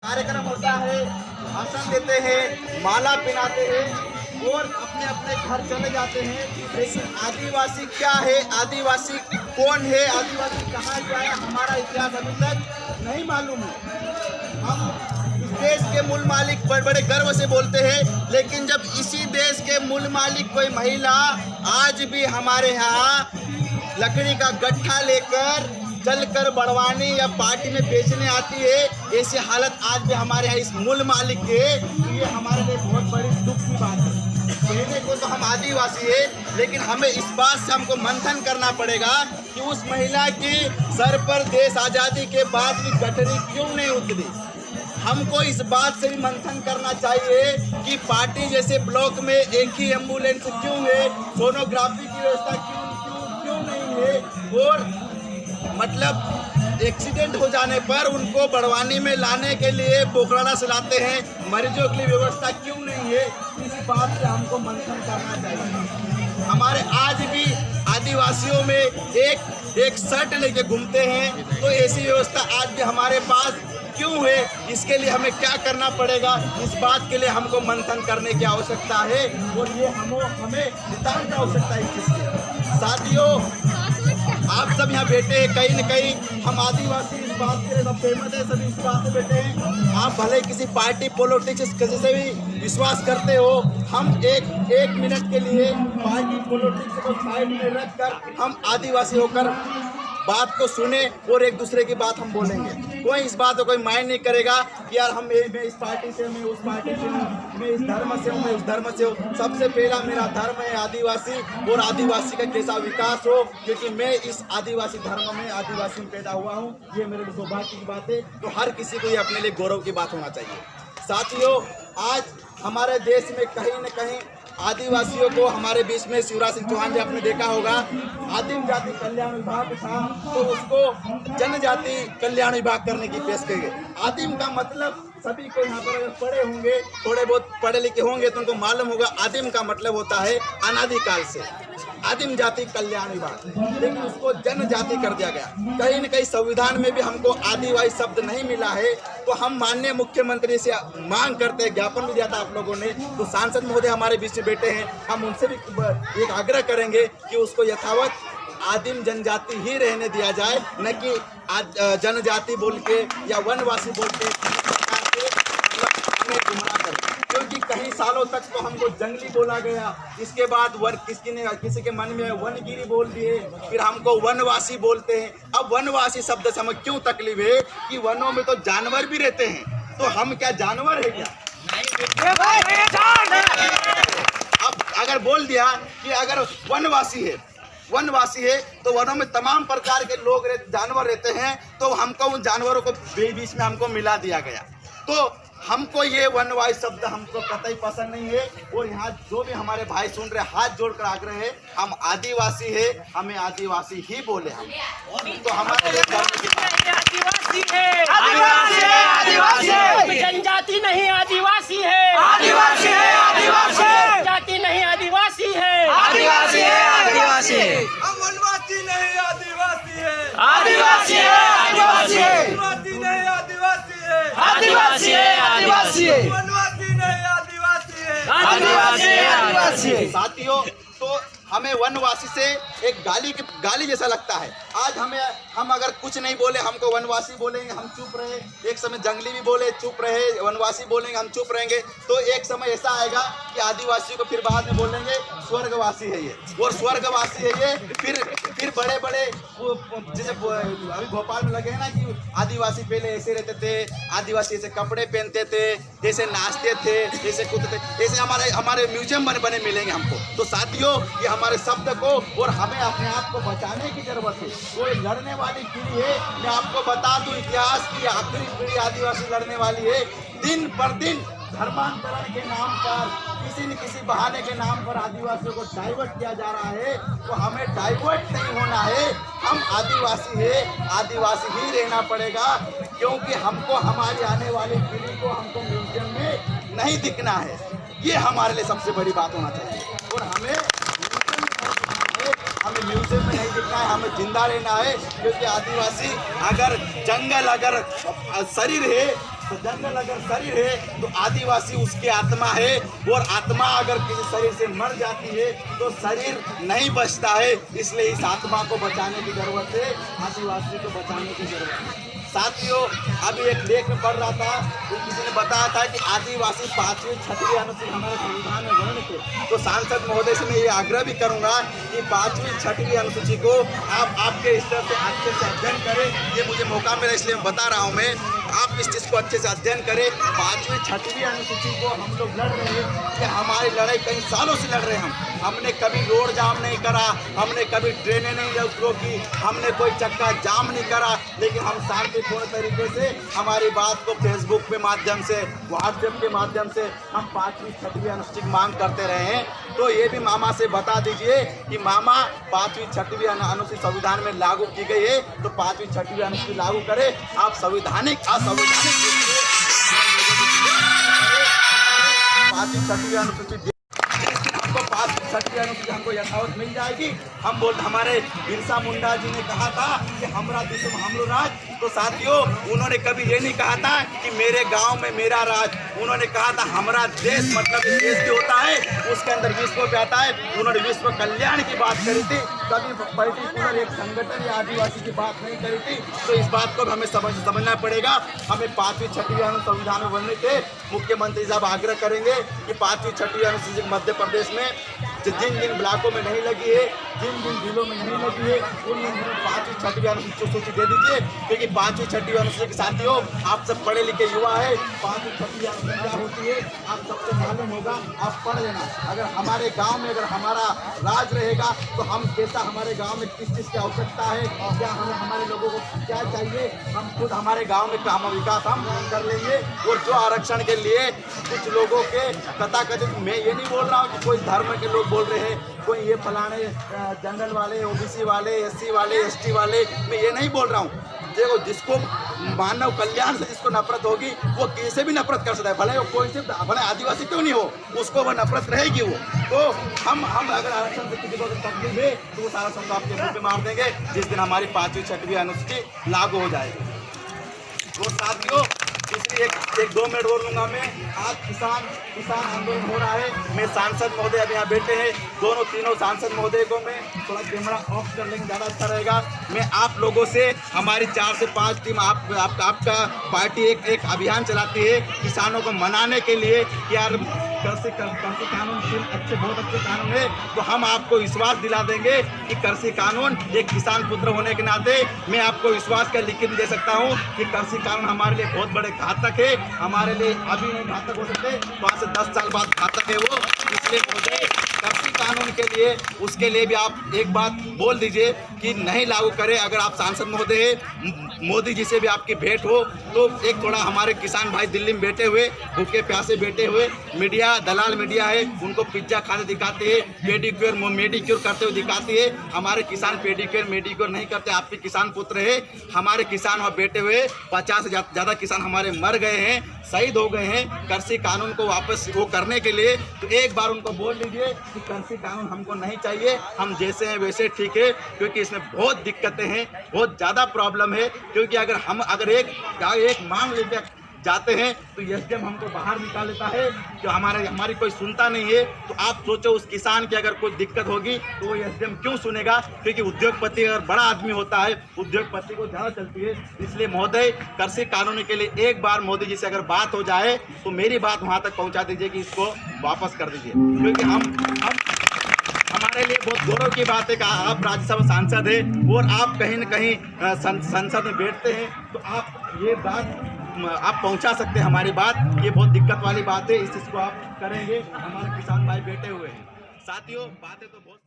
कार्यक्रम होता है, भाषण देते हैं, माला पहनाते हैं और अपने अपने घर चले जाते हैं। लेकिन आदिवासी क्या है, आदिवासी कौन है, आदिवासी कहाँ से आया, हमारा इतिहास अभी तक नहीं मालूम है। हम इस देश के मूल मालिक बड़े बड़े गर्व से बोलते हैं, लेकिन जब इसी देश के मूल मालिक कोई महिला आज भी हमारे यहाँ लकड़ी का गट्ठा लेकर चलकर बड़वानी या पार्टी में बेचने आती है, ऐसी हालत आज भी हमारे यहाँ इस मूल मालिक के, ये हमारे लिए बहुत बड़ी दुख की बात है। कहने को तो हम आदिवासी है, लेकिन हमें इस बात से हमको मंथन करना पड़ेगा कि उस महिला की सर पर देश आज़ादी के बाद भी गठरी क्यों नहीं उतरी। हमको इस बात से भी मंथन करना चाहिए कि पार्टी जैसे ब्लॉक में एक ही एम्बुलेंस क्यों है, सोनोग्राफी की व्यवस्था क्यों नहीं है, और मतलब एक्सीडेंट हो जाने पर उनको बड़वानी में लाने के लिए पोखराड़ा से लाते हैं, मरीजों के लिए व्यवस्था क्यों नहीं है। इस बात से हमको मंथन करना चाहिए। हमारे आज भी आदिवासियों में एक शर्ट लेके घूमते हैं, तो ऐसी व्यवस्था आज भी हमारे पास क्यों है, इसके लिए हमें क्या करना पड़ेगा, इस बात के लिए हमको मंथन करने की आवश्यकता है और ये हमें नितांत आवश्यकता है इस चीज़ की। साथियों, आप सब यहाँ बैठे हैं, कहीं न कहीं हम आदिवासी इस बात के लिए फेमस है, सभी इस बात से बैठे हैं। आप भले किसी पार्टी पॉलिटिक्स से भी विश्वास करते हो, हम एक मिनट के लिए पार्टी पॉलिटिक्स को साइड में रखकर हम आदिवासी होकर बात को सुने और एक दूसरे की बात हम बोलेंगे। कोई इस बात को कोई माइंड नहीं करेगा कि यार मैं इस पार्टी से, मैं उस पार्टी से हूँ, मैं इस धर्म से हूँ, मैं उस धर्म से हूँ। सबसे पहला मेरा धर्म है आदिवासी, और आदिवासी का कैसा विकास हो, क्योंकि मैं इस आदिवासी धर्म में, आदिवासी में पैदा हुआ हूँ। ये मेरे लिए सौभाग्य की बात है। तो हर किसी को ये अपने लिए गौरव की बात होना चाहिए। साथियों, आज हमारे देश में कहीं न कहीं आदिवासियों को, हमारे बीच में शिवराज सिंह चौहान जी आपने देखा होगा, आदिम जाति कल्याण विभाग था, तो उसको जनजाति कल्याण विभाग करने की पेश की गई। आदिम का मतलब सभी को यहाँ पर अगर पढ़े होंगे, थोड़े बहुत पढ़े लिखे होंगे तो उनको मालूम होगा, आदिम का मतलब होता है अनादिकाल से, आदिम जाति कल्याण विभाग, लेकिन उसको जनजाति कर दिया गया। कहीं न कहीं संविधान में भी हमको आदिवासी शब्द नहीं मिला है, तो हम माननीय मुख्यमंत्री से मांग करते हैं, ज्ञापन भी दिया था आप लोगों ने, तो सांसद महोदय हमारे बीच में बैठे हैं, हम उनसे भी एक आग्रह करेंगे कि उसको यथावत आदिम जनजाति ही रहने दिया जाए, न कि जनजाति बोल के या वनवासी बोल के गुमराह कर। क्योंकि कई सालों तक तो हमको जंगली बोला गया, इसके बाद किसी के मन में वनगिरी बोल दिए, फिर हमको वनवासी बोलते हैं। अब वनवासी शब्द से हमें क्यों तकलीफ है कि वनों में तो जानवर भी रहते हैं, तो हम क्या जानवर है क्या? अब अगर बोल दिया कि अगर वनवासी है तो वनों में तमाम प्रकार के लोग जानवर रहते हैं, तो हमको उन जानवरों को बीच में हमको मिला दिया गया। तो हमको ये वनवासी शब्द हमको कतई पसंद नहीं है। और यहाँ जो भी हमारे भाई सुन रहे, हाथ जोड़कर आग्रह है, हम आदिवासी है, हमें आदिवासी ही बोले। हम तो हमारे आदिवासी है, जनजाति नहीं आदिवासी है, आदिवासी है, आदिवासी जाति नहीं आदिवासी है, आदिवासी है, आदिवासी हम वनवासी नहीं आदिवासी है, आदिवासी है, आदिवासी वनवासी नहीं आदिवासी है, आदिवासी है, आदिवासी वनवासी नहीं आदिवासी है, आदिवासी है, आदिवासी। साथियों, तो हमें वनवासी से एक गाली जैसा लगता है। आज हम अगर कुछ नहीं बोले, हमको वनवासी बोलेंगे, हम चुप रहे। एक समय जंगली भी बोले, चुप रहे, वनवासी बोलेंगे, हम चुप रहेंगे। तो एक समय ऐसा आएगा कि आदिवासी को फिर बाद में बोलेंगे स्वर्गवासी है ये, और स्वर्गवासी है ये। फिर बड़े बड़े जैसे अभी भोपाल में लगे हैं ना कि आदिवासी पहले ऐसे रहते थे, आदिवासी ऐसे कपड़े पहनते थे, ऐसे नाचते थे, ऐसे कूदते थे, ऐसे हमारे म्यूजियम बने मिलेंगे हमको। तो साथियों, ये हमारे शब्द को और हमें अपने आप को बचाने की जरूरत है। कोई लड़ने वाली पीढ़ी है, मैं आपको बता दूं, इतिहास की आखिरी पीढ़ी आदिवासी लड़ने वाली है। दिन पर दिन धर्मांतरण के नाम पर, किसी न किसी बहाने के नाम पर आदिवासियों को डाइवर्ट किया जा रहा है। तो हमें डाइवर्ट नहीं होना है, हम आदिवासी है, आदिवासी ही रहना पड़ेगा, क्योंकि हमको हमारी आने वाली पीढ़ी को हमको म्यूजियम में नहीं दिखना है। ये हमारे लिए सबसे बड़ी बात होना चाहिए। और हमें म्यूजियम में नहीं दिखना है, हमें जिंदा रहना है। क्योंकि आदिवासी अगर जंगल, अगर शरीर है तो जंगल अगर शरीर है तो आदिवासी उसकी आत्मा है, और आत्मा अगर किसी शरीर से मर जाती है तो शरीर नहीं बचता है। इसलिए इस आत्मा को बचाने की जरूरत है, आदिवासी को बचाने की जरूरत है। साथियों, अभी एक लेख में पढ़ रहा था, तो किसी ने बताया था कि आदिवासी 5वीं 6वीं अनुसूची हमारे संविधान में वर्णित है। तो सांसद महोदय से मैं ये आग्रह भी करूंगा कि 5वीं 6वीं अनुसूची को आप आपके स्तर से अच्छे से अध्ययन करें। ये मुझे मौका मिला इसलिए बता रहा हूँ मैं, आप इस चीज़ को अच्छे से अध्ययन करें। 5वीं 6वीं अनुसूची को हम लोग लड़ रहे हैं कि हमारी लड़ाई कई सालों से लड़ रहे हैं हमने कभी रोड जाम नहीं करा, हमने कभी ट्रेनें नहीं रोकी, हमने कोई चक्का जाम नहीं करा, लेकिन हम शांतिपूर्ण तरीके से हमारी बात को फेसबुक के माध्यम से, व्हाट्सएप के माध्यम से हम 5वीं 6वीं अनुसूची की मांग करते रहे हैं। तो ये भी मामा से बता दीजिए कि मामा 5वीं 6वीं अनुसूची संविधान में लागू की गई है, तो 5वीं 6वीं अनुसूची लागू करें। आप संवैधानिक असंवैधानिक 5वीं 6वीं अनुसूची हमको 5वीं 6वीं अनुसूची हमको यथावत मिल जाएगी। हम बोल हमारे बिरसा मुंडा जी ने कहा था कि हमरा देश में हमरो राज। तो साथियों, उन्होंने कभी ये नहीं कहा था कि मेरे गांव में मेरा राज, उन्होंने कहा था हमारा देश, मतलब देश जो होता है उसके अंदर विश्व भी आता है। उन्होंने विश्व कल्याण की बात करी थी, कभी पर्टिकुलर एक संगठन या आदिवासी की बात नहीं करी थी। तो इस बात को हमें समझना पड़ेगा। हमें 5वीं 6वीं अनुसूची संविधान में वर्णित है। मुख्यमंत्री साहब आग्रह करेंगे कि 5वीं 6वीं अनुसूची मध्य प्रदेश में जिन जिन ब्लॉकों में नहीं लगी है, जिन जिन जिलों में नहीं लगी है, उन 5वीं 6वीं अनुसूची सूची दे दीजिए। क्योंकि 5वीं 6वीं अनुसूची के साथियों, आप सब पढ़े लिखे युवा है, 5वीं 6वीं अनुसूची क्या होती है आप सबको मालूम होगा, आप पढ़ लेना। अगर हमारे गांव में अगर हमारा राज रहेगा तो हम कैसा, हमारे गांव में किस चीज़ की आवश्यकता है, क्या हमें हमारे लोगों को क्या चाहिए, हम खुद हमारे गाँव में काम विकास हम कर लेंगे। और जो आरक्षण के लिए कुछ लोगों के तथाकथित, मैं ये नहीं बोल रहा हूँ कि कोई धर्म के लोग बोल रहे हैं, कोई ये फलाने जनरल वाले, ओबीसी वाले, एससी वाले, एसटी वाले, मैं ये नहीं बोल रहा हूँ। देखो, जिसको मानव कल्याण से जिसको नफरत होगी वो किसी भी नफरत कर सकता है, भले वो कोई से भले आदिवासी क्यों नहीं हो, उसको वो नफरत रहेगी वो। तो हम अगर आरक्षण से किसी को तकलीफ है तो वो सारा शब्द आपके मुंह पे मार देंगे जिस दिन हमारी 5वीं 6वीं अनुसूची लागू हो जाएगी। तो साथियों, इसलिए एक 2 मिनट बोल लूँगा मैं। आज किसान आंदोलन हो रहा है। मैं सांसद महोदय अब यहाँ बैठे हैं, दोनों तीनों सांसद महोदय को मैं थोड़ा कैमरा ऑफ कर लेंगे, ज़्यादा अच्छा रहेगा। मैं आप लोगों से, हमारी 4 से 5 टीम आपका पार्टी एक अभियान चलाती है किसानों को मनाने के लिए कि यार कृषि कानून अच्छे, बहुत अच्छे कानून है। तो हम आपको विश्वास दिला देंगे कि कृषि कानून, एक किसान पुत्र होने के नाते मैं आपको विश्वास का लिखित दे सकता हूँ कि कृषि कानून हमारे लिए बहुत बड़े घातक है। हमारे लिए अभी नहीं घातक हो सकते, तो आज से 10 साल बाद घातक है वो। इसलिए महोदय, कृषि कानून के लिए, उसके लिए भी आप एक बात बोल दीजिए कि नहीं लागू करें। अगर आप सांसद महोदय है, मोदी जी से भी आपकी भेंट हो तो एक थोड़ा, हमारे किसान भाई दिल्ली में बैठे हुए, भूखे प्यासे बैठे हुए, मीडिया दलाल मीडिया है, उनको पिज्जा खाते दिखाते हैं, पेडिक्योर मेडिक्योर करते हुए दिखाती है। हमारे किसान पेडिक्योर मेडिक्योर नहीं करते। आपके किसान पुत्र है, हमारे किसान वहाँ बैठे हुए 50 से ज़्यादा किसान हमारे मर गए हैं, शहीद हो गए हैं कृषि कानून को वापस वो करने के लिए। तो एक बार उनको बोल दीजिए कि कृषि कानून हमको नहीं चाहिए, हम जैसे हैं वैसे ठीक है। क्योंकि इसमें बहुत दिक्कतें हैं, बहुत ज़्यादा प्रॉब्लम है। क्योंकि अगर एक मांग लेकर जाते हैं तो एसडीएम हमको बाहर निकाल लेता है, जो हमारी कोई सुनता नहीं है। तो आप सोचो, उस किसान की अगर कोई दिक्कत होगी तो वो एसडीएम क्यों सुनेगा? क्योंकि उद्योगपति अगर बड़ा आदमी होता है, उद्योगपति को ज़्यादा चलती है। इसलिए महोदय, कृषि कानून के लिए एक बार मोदी जी से अगर बात हो जाए तो मेरी बात वहाँ तक पहुँचा दीजिए कि इसको वापस कर दीजिए। क्योंकि हमारे लिए बहुत गौरव की बात है कि आप राज्यसभा सांसद हैं और आप कहीं न कहीं संसद में बैठते हैं, तो आप ये बात आप पहुंचा सकते हैं हमारी बात। ये बहुत दिक्कत वाली बात है, इस चीज़ को आप करेंगे। हमारे किसान भाई बैठे हुए हैं। साथियों, बातें तो बहुत